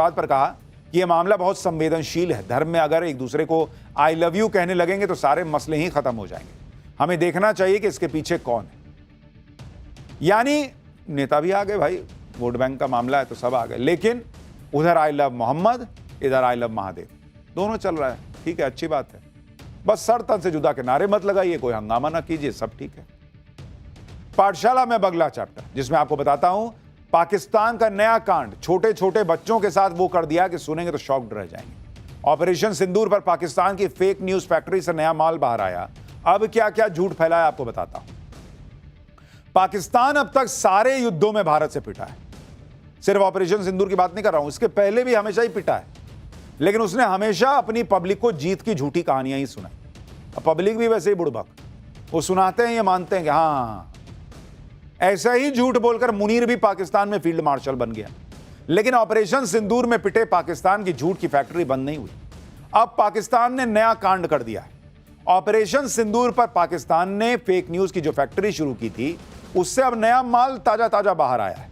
बात पर कहा कि यह मामला बहुत संवेदनशील है। धर्म में अगर एक दूसरे को आई लव यू कहने लगेंगे तो सारे मसले ही खत्म हो जाएंगे। हमें देखना चाहिए कि इसके पीछे कौन है। यानी नेता भी आ गए भाई, वोट बैंक का मामला है तो सब आ गए, लेकिन उधर आई लव मोहम्मद, इधर आई लव महादेव, दोनों चल रहा है। ठीक है, अच्छी बात है, बस सर तन से जुदा के नारे मत लगाइए, कोई हंगामा ना कीजिए, सब ठीक है। पाठशाला में बगला चैप्टर, जिसमें आपको बताता हूं पाकिस्तान का नया कांड। छोटे छोटे बच्चों के साथ वो कर दिया कि सुनेंगे तो शॉक्ड रह जाएंगे। ऑपरेशन सिंदूर पर पाकिस्तान की फेक न्यूज फैक्ट्री से नया माल बाहर आया। अब क्या क्या झूठ फैलाया आपको बताता हूं। पाकिस्तान अब तक सारे युद्धों में भारत से पिटा है। सिर्फ ऑपरेशन सिंदूर की बात नहीं कर रहा हूं, इसके पहले भी हमेशा ही पिटा है, लेकिन उसने हमेशा अपनी पब्लिक को जीत की झूठी कहानियां ही सुनाई। अब पब्लिक भी वैसे ही बुड़बक, वो सुनाते हैं, ये मानते हैं कि हाँ, ऐसा ही झूठ बोलकर मुनीर भी पाकिस्तान में फील्ड मार्शल बन गया। लेकिन ऑपरेशन सिंदूर में पिटे पाकिस्तान की झूठ की फैक्ट्री बंद नहीं हुई। अब पाकिस्तान ने नया कांड कर दिया है। ऑपरेशन सिंदूर पर पाकिस्तान ने फेक न्यूज की जो फैक्ट्री शुरू की थी, उससे अब नया माल ताजा ताजा बाहर आया है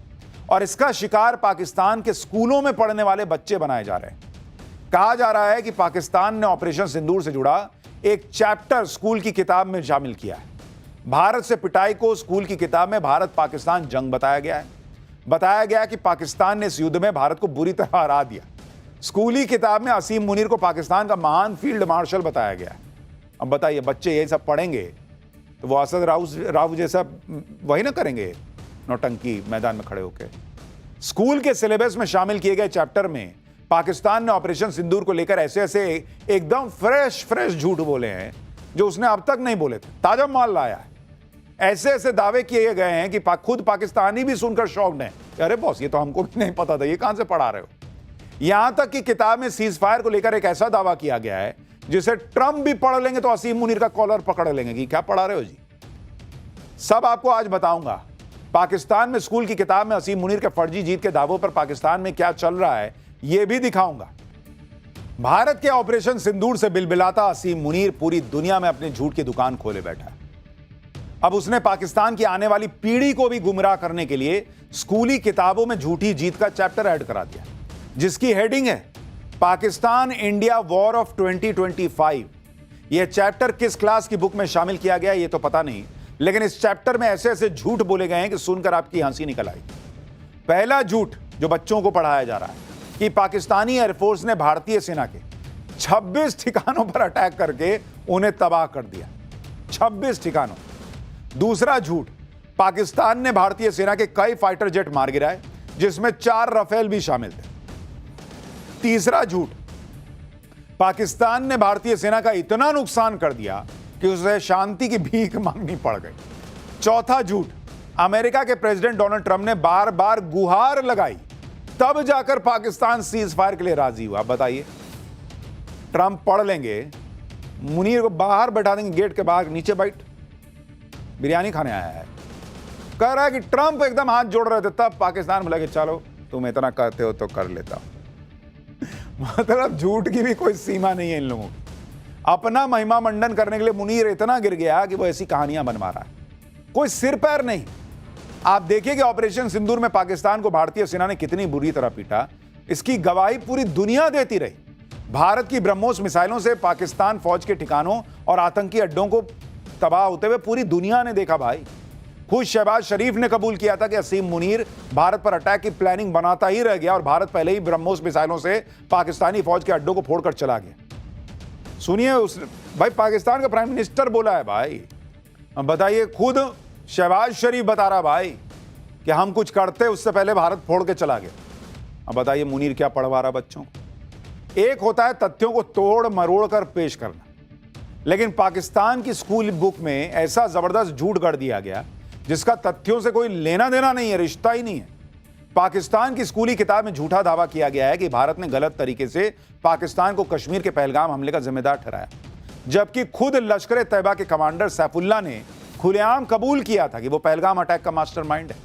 और इसका शिकार पाकिस्तान के स्कूलों में पढ़ने वाले बच्चे बनाए जा रहे हैं। कहा जा रहा है कि पाकिस्तान ने ऑपरेशन सिंदूर से जुड़ा एक चैप्टर स्कूल की किताब में शामिल किया है। भारत से पिटाई को स्कूल की किताब में भारत पाकिस्तान जंग बताया गया है। बताया गया कि पाकिस्तान ने इस युद्ध में भारत को बुरी तरह हरा दिया। स्कूली किताब में असीम मुनीर को पाकिस्तान का महान फील्ड मार्शल बताया गया है। अब बताइए, बच्चे यही सब पढ़ेंगे तो वो असद राव जैसा वही ना करेंगे, नौटंकी मैदान में खड़े होकर। स्कूल के सिलेबस में शामिल किए गए चैप्टर में पाकिस्तान ने ऑपरेशन सिंदूर को लेकर ऐसे ऐसे एकदम फ्रेश झूठ बोले हैं जो उसने अब तक नहीं बोले थे। ताजा माल लाया है। ऐसे ऐसे दावे किए गए हैं कि खुद पाकिस्तानी भी सुनकर शॉक्ड हैं। अरे बॉस, ये तो हमको भी नहीं पता था, ये कहां से पढ़ा रहे हो। यहां तक कि किताब में सीज फायर को लेकर एक ऐसा दावा किया गया है जिसे ट्रंप भी पढ़ लेंगे तो असीम मुनीर का कॉलर पकड़ लेंगे कि क्या पढ़ा रहे हो जी। सब आपको आज बताऊंगा। पाकिस्तान में स्कूल की किताब में असीम मुनीर के फर्जी जीत के दावों पर पाकिस्तान में क्या चल रहा है, यह भी दिखाऊंगा। भारत के ऑपरेशन सिंदूर से बिलबिलाता असीम मुनीर पूरी दुनिया में अपनी झूठ की दुकान खोले बैठा है। अब उसने पाकिस्तान की आने वाली पीढ़ी को भी गुमराह करने के लिए स्कूली किताबों में झूठी जीत का चैप्टर ऐड करा दिया, जिसकी हेडिंग है पाकिस्तान इंडिया वॉर ऑफ 2025। यह चैप्टर किस क्लास की बुक में शामिल किया गया यह तो पता नहीं, लेकिन इस चैप्टर में ऐसे ऐसे झूठ बोले गए हैं कि सुनकर आपकी हंसी निकल आई। पहला झूठ जो बच्चों को पढ़ाया जा रहा है कि पाकिस्तानी एयरफोर्स ने भारतीय सेना के 26 ठिकानों पर अटैक करके उन्हें तबाह कर दिया। 26 ठिकानों। दूसरा झूठ, पाकिस्तान ने भारतीय सेना के कई फाइटर जेट मार गिराए, जिसमें 4 राफेल भी शामिल थे। तीसरा झूठ, पाकिस्तान ने भारतीय सेना का इतना नुकसान कर दिया कि उसे शांति की भीख मांगनी पड़ गई। चौथा झूठ, अमेरिका के प्रेसिडेंट डोनाल्ड ट्रंप ने बार बार गुहार लगाई, तब जाकर पाकिस्तान सीज फायर के लिए राजी हुआ। बताइए, ट्रंप पढ़ लेंगे, मुनीर को बाहर बैठा देंगे, गेट के बाहर, नीचे बैठ, बिरयानी खाने आया है। कह रहा है कि ट्रंप एकदम हाथ जोड़ रहे थे, तब पाकिस्तान बोला कि चलो तुम इतना कहते हो तो कर लेता हूं। मतलब झूठ की भी कोई सीमा नहीं है इन लोगों की। अपना महिमा मंडन करने के लिए मुनीर इतना गिर गया कि वो ऐसी कहानियां बनवा रहा है, कोई सिर पैर नहीं। आप देखिए कि ऑपरेशन सिंदूर में पाकिस्तान को भारतीय सेना ने कितनी बुरी तरह पीटा, इसकी गवाही पूरी दुनिया देती रही। भारत की ब्रह्मोस मिसाइलों से पाकिस्तान फौज के ठिकानों और आतंकी अड्डों को तबाह होते हुए पूरी दुनिया ने देखा भाई। खुद शहबाज शरीफ ने कबूल किया था कि असीम मुनीर भारत पर अटैक की प्लानिंग बनाता ही रह गया और भारत पहले ही ब्रह्मोस मिसाइलों से पाकिस्तानी फौज के अड्डों को फोड़कर चला गया। सुनिए, उस भाई पाकिस्तान का प्राइम मिनिस्टर बोला है भाई। अब बताइए, खुद शहबाज शरीफ बता रहा भाई कि हम कुछ करते उससे पहले भारत फोड़ के चला गया। अब बताइए मुनीर क्या पढ़वा रहा बच्चों को। एक होता है तथ्यों को तोड़ मरोड़ कर पेश करना, लेकिन पाकिस्तान की स्कूल बुक में ऐसा जबरदस्त झूठ गढ़ दिया गया जिसका तथ्यों से कोई लेना देना नहीं है, रिश्ता ही नहीं है। पाकिस्तान की स्कूली किताब में झूठा दावा किया गया है कि भारत ने गलत तरीके से पाकिस्तान को कश्मीर के पहलगाम हमले का जिम्मेदार ठहराया, जबकि खुद लश्कर तैयबा के कमांडर सैफुल्लाह ने खुलेआम कबूल किया था कि वो पहलगाम अटैक का मास्टरमाइंड है।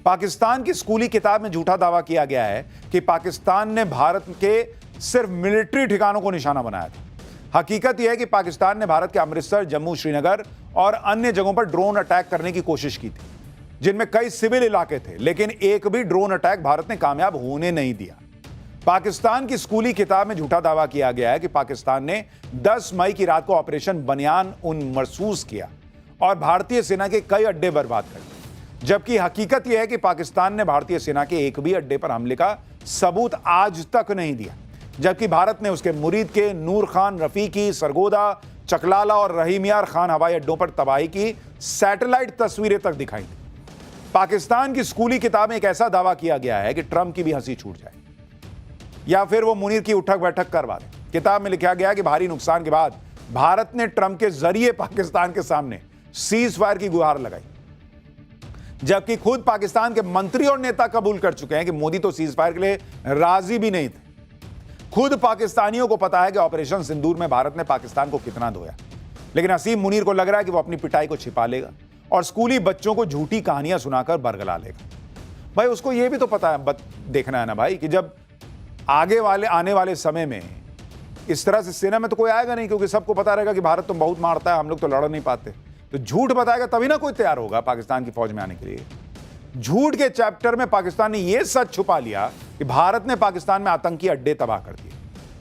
पाकिस्तान की स्कूली किताब में झूठा दावा किया गया है कि पाकिस्तान ने भारत के सिर्फ मिलिट्री ठिकानों को निशाना बनाया था। हकीकत यह है कि पाकिस्तान ने भारत के अमृतसर, जम्मू, श्रीनगर और अन्य जगहों पर ड्रोन अटैक करने की कोशिश की थी, जिनमें कई सिविल इलाके थे, लेकिन एक भी ड्रोन अटैक भारत ने कामयाब होने नहीं दिया। पाकिस्तान की स्कूली किताब में झूठा दावा किया गया है कि पाकिस्तान ने 10 मई की रात को ऑपरेशन बनियान उन महसूस किया और भारतीय सेना के कई अड्डे बर्बाद कर दिए, जबकि हकीकत यह है कि पाकिस्तान ने भारतीय सेना के एक भी अड्डे पर हमले का सबूत आज तक नहीं दिया, जबकि भारत ने उसके मुरीद के नूर खान, रफीकी, सरगोदा, चकलाला और रहीम यार खान हवाई अड्डों पर तबाही की सैटेलाइट तस्वीरें तक दिखाई थी। पाकिस्तान की स्कूली किताब में एक ऐसा दावा किया गया है कि ट्रंप की भी हंसी छूट जाए या फिर वो मुनीर की उठक बैठक करवा दे। किताब में लिखा गया कि भारी नुकसान के बाद भारत ने ट्रंप के जरिए पाकिस्तान के सामने सीज फायर की गुहार लगाई, जबकि खुद पाकिस्तान के मंत्री और नेता कबूल कर चुके हैं कि मोदी तो सीज फायर के लिए राजी भी नहीं थे। खुद पाकिस्तानियों को पता है कि ऑपरेशन सिंदूर में भारत ने पाकिस्तान को कितना धोया, लेकिन हसीम मुनीर को लग रहा है कि वो अपनी पिटाई को छिपा लेगा और स्कूली बच्चों को झूठी कहानियां सुनाकर बरगला लेगा। भाई उसको यह भी तो पता है, देखना है ना भाई, कि जब आने वाले समय में इस तरह से सेना में तो कोई आएगा नहीं, क्योंकि सबको पता रहेगा कि भारत तो बहुत मारता है, हम लोग तो लड़ नहीं पाते। तो झूठ बताएगा तभी ना कोई तैयार होगा पाकिस्तान की फौज में आने के लिए। झूठ के चैप्टर में पाकिस्तान ने यह सच छुपा लिया कि भारत ने पाकिस्तान में आतंकी अड्डे तबाह कर दिए।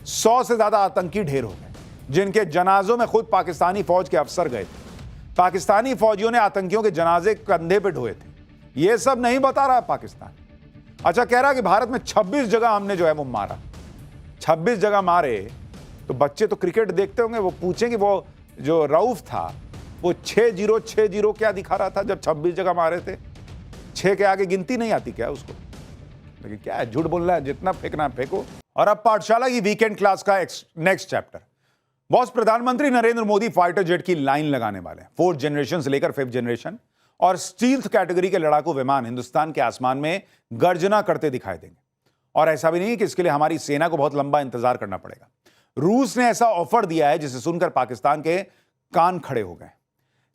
100 से ज्यादा आतंकी ढेर हो गए, जिनके जनाजों में खुद पाकिस्तानी फौज के अफसर गए थे। पाकिस्तानी फौजियों ने आतंकियों के जनाजे कंधे पे ढोए थे। यह सब नहीं बता रहा पाकिस्तान। अच्छा, कह रहा कि भारत में 26 जगह हमने जो है वो मारा। 26 जगह मारे तो बच्चे तो क्रिकेट देखते होंगे, वो पूछेंगे वो जो रऊफ था वो 6-0 क्या दिखा रहा था जब 26 जगह मारे थे? 6 के आगे गिनती नहीं आती क्या उसको? लेकिन क्या है, झूठ बोलना है, जितना फेंकना है फेंको। और अब पाठशाला की वीकेंड क्लास का नेक्स्ट चैप्टर। बॉस, प्रधानमंत्री नरेंद्र मोदी फाइटर जेट की लाइन लगाने वाले हैं। 4th जनरेशन से लेकर 5th जनरेशन और स्टील्थ कैटेगरी के लड़ाकू विमान हिंदुस्तान के आसमान में गर्जना करते दिखाई देंगे। और ऐसा भी नहीं कि इसके लिए हमारी सेना को बहुत लंबा इंतजार करना पड़ेगा। रूस ने ऐसा ऑफर दिया है जिसे सुनकर पाकिस्तान के कान खड़े हो गए।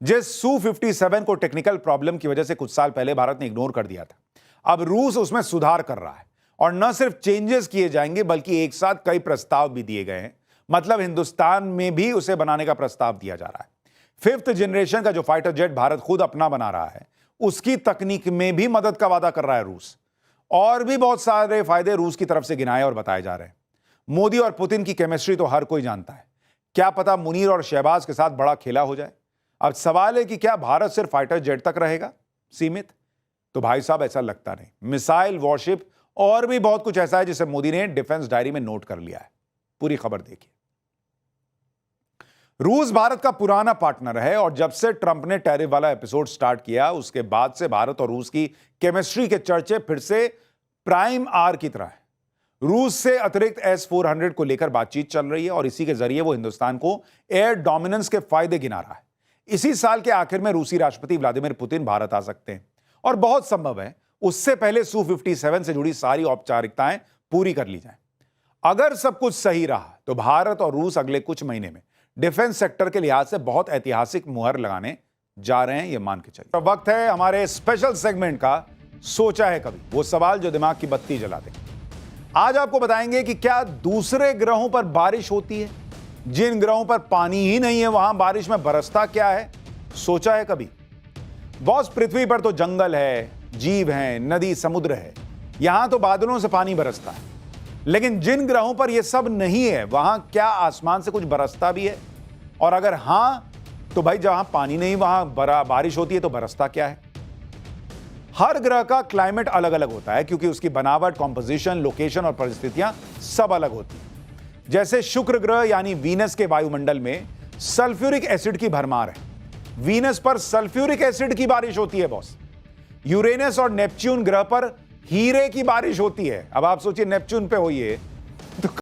जिस Su-57 को टेक्निकल प्रॉब्लम की वजह से कुछ साल पहले भारत ने इग्नोर कर दिया था, अब रूस उसमें सुधार कर रहा है और न सिर्फ चेंजेस किए जाएंगे बल्कि एक साथ कई प्रस्ताव भी दिए गए हैं। मतलब हिंदुस्तान में भी उसे बनाने का प्रस्ताव दिया जा रहा है। 5th जनरेशन का जो फाइटर जेट भारत खुद अपना बना रहा है, उसकी तकनीक में भी मदद का वादा कर रहा है रूस। और भी बहुत सारे फायदे रूस की तरफ से गिनाए और बताए जा रहे हैं। मोदी और पुतिन की केमिस्ट्री तो हर कोई जानता है। क्या पता मुनीर और शहबाज के साथ बड़ा खेला हो जाए। अब सवाल है कि क्या भारत सिर्फ फाइटर जेट तक रहेगा सीमित? तो भाई साहब ऐसा लगता नहीं। मिसाइल, वॉरशिप और भी बहुत कुछ ऐसा है जिसे मोदी ने डिफेंस डायरी में नोट कर लिया है। पूरी खबर देखिए। रूस भारत का पुराना पार्टनर है और जब से ट्रंप ने टैरिफ वाला एपिसोड स्टार्ट किया उसके बाद से भारत और रूस की केमिस्ट्री के चर्चे फिर से प्राइम आर की तरह है। रूस से अतिरिक्त S-400 को लेकर बातचीत चल रही है और इसी के जरिए वो हिंदुस्तान को एयर डोमिनेंस के फायदे गिना रहा है। इसी साल के आखिर में रूसी राष्ट्रपति व्लादिमीर पुतिन भारत आ सकते हैं और बहुत संभव है उससे पहले Su-57 से जुड़ी सारी औपचारिकताएं पूरी कर ली जाएं। अगर सब कुछ सही रहा तो भारत और रूस अगले कुछ महीने में डिफेंस सेक्टर के लिहाज से बहुत ऐतिहासिक मुहर लगाने जा रहे हैं, यह मान के चलिए। तो वक्त है हमारे स्पेशल सेगमेंट का सोचा है कभी, वो सवाल जो दिमाग की बत्ती जला दे। आज आपको बताएंगे कि क्या दूसरे ग्रहों पर बारिश होती है? जिन ग्रहों पर पानी ही नहीं है वहां बारिश में बरसता क्या है? सोचा है कभी? बॉस, पृथ्वी पर तो जंगल है, जीव हैं, नदी, समुद्र है, यहां तो बादलों से पानी बरसता है। लेकिन जिन ग्रहों पर यह सब नहीं है वहां क्या आसमान से कुछ बरसता भी है? और अगर हां तो भाई जहां पानी नहीं वहां बारिश होती है तो बरसता क्या है? हर ग्रह का क्लाइमेट अलग अलग होता है क्योंकि उसकी बनावट, कॉम्पोजिशन, लोकेशन और परिस्थितियां सब अलग होती हैं। जैसे शुक्र ग्रह यानी वीनस के वायुमंडल में सल्फ्यूरिक एसिड की भरमार है। वीनस पर सल्फ्यूरिक एसिड की बारिश होती है बॉस। यूरेनस और नेपच्यून ग्रह पर हीरे की बारिश होती है। अब आप सोचिए नेपच्यून पे हुई है